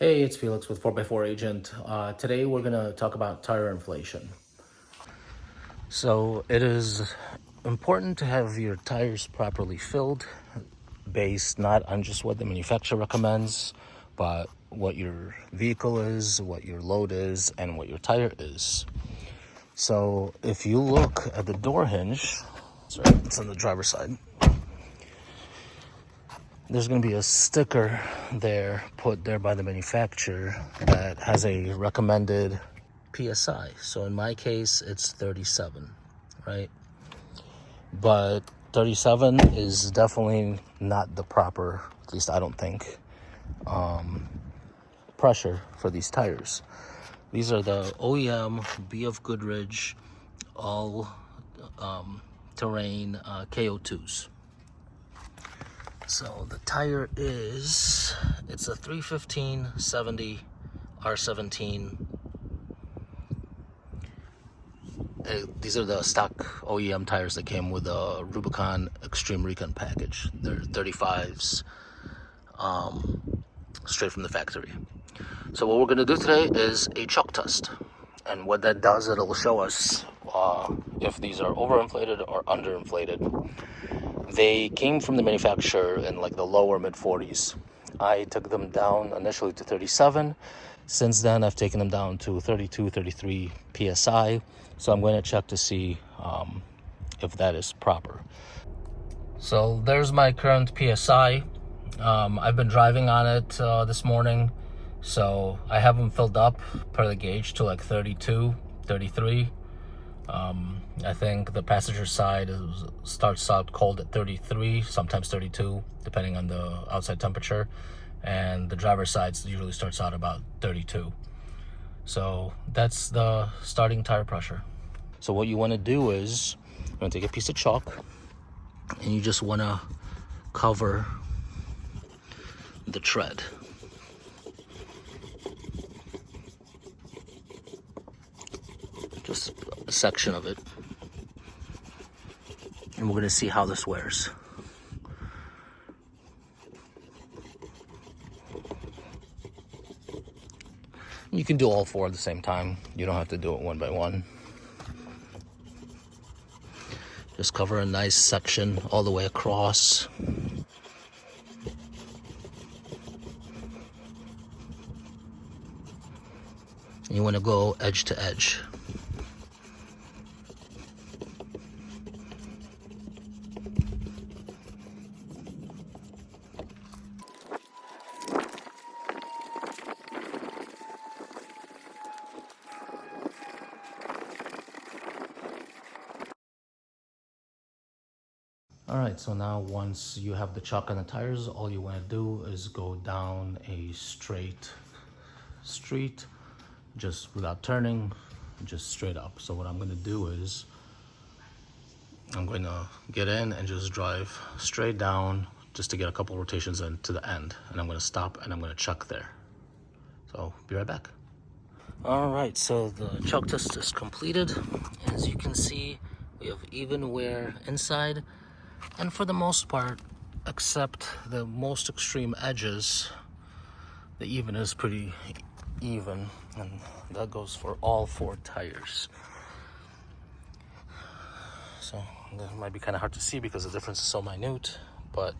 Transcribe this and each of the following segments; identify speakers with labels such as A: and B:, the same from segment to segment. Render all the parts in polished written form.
A: Hey, it's Felix with 4x4 Agent. Today we're going to talk about tire inflation. So it is important to have your tires properly filled, based not on just what the manufacturer recommends, but what your vehicle is, what your load is, and what your tire is. So if you look at the door hinge, sorry, it's on the driver's side, there's going to be a sticker there put there by the manufacturer that has a recommended PSI. So in my case, it's 37, right? But 37 is definitely not the proper, at least I don't think, pressure for these tires. These are the OEM BFGoodrich all terrain KO2s. So the tire it's a 315/70 R17. These are the stock OEM tires that came with a Rubicon Xtreme Recon package. They're 35s, straight from the factory. So what we're going to do today is a chuck test. And what that does, it'll show us if these are overinflated or underinflated. They came from the manufacturer in like the lower mid 40s. I took them down initially to 37. Since then, I've taken them down to 32, 33 PSI. So I'm going to check to see if that is proper. So there's my current PSI. I've been driving on it this morning. So I have them filled up per the gauge to like 32, 33. I think the passenger side starts out cold at 33, sometimes 32, depending on the outside temperature. And the driver's side usually starts out about 32. So that's the starting tire pressure. So what you want to do is, you want to take a piece of chalk and you just want to cover the tread. Just a section of it. And we're going to see how this wears. You can do all four at the same time. You don't have to do it one by one. Just cover a nice section all the way across. You want to go edge to edge. All right, so now once you have the chuck on the tires, all you want to do is go down a straight street, just without turning, just straight up. So what I'm going to do is I'm going to get in and just drive straight down just to get a couple rotations into the end. And I'm going to stop and I'm going to chuck there. So be right back. All right, so the chuck test is completed. As you can see, we have even wear inside. And for the most part, except the most extreme edges, the even is pretty even, and that goes for all four tires. So that might be kind of hard to see because the difference is so minute, but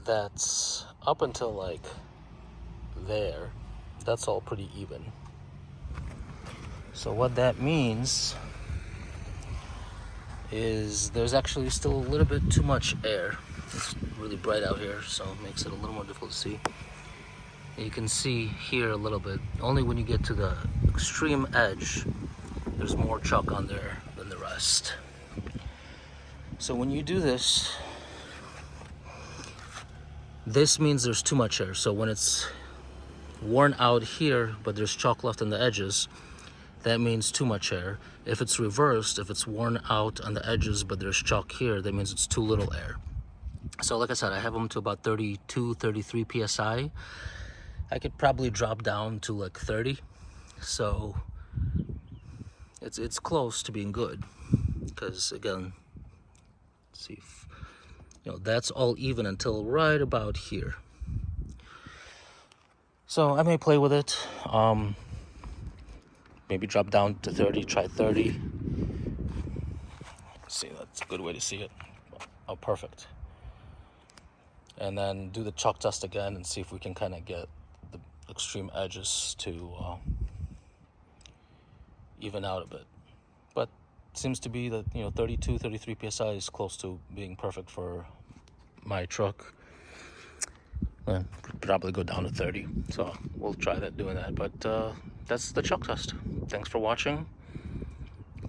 A: that's up until like there, that's all pretty even. So what that means is there's actually still a little bit too much air. It's really bright out here, so it makes it a little more difficult to see. You can see here a little bit. Only when you get to the extreme edge, there's more chuck on there than the rest. So when you do this, this means there's too much air. So when it's worn out here, but there's chalk left on the edges, that means too much air. If it's reversed, if it's worn out on the edges, but there's chalk here, that means it's too little air. So like I said, I have them to about 32, 33 PSI. I could probably drop down to like 30. So it's close to being good. Because again, let's see if, that's all even until right about here. So I may play with it. Maybe drop down to 30, try 30. Let's see, that's a good way to see it. Oh, perfect. And then do the chalk test again and see if we can kind of get the extreme edges to even out a bit. But it seems to be that, 32, 33 psi is close to being perfect for my truck. And probably go down to 30. So we'll try doing that. But that's the chalk test. Thanks for watching.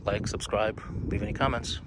A: Like, subscribe, leave any comments.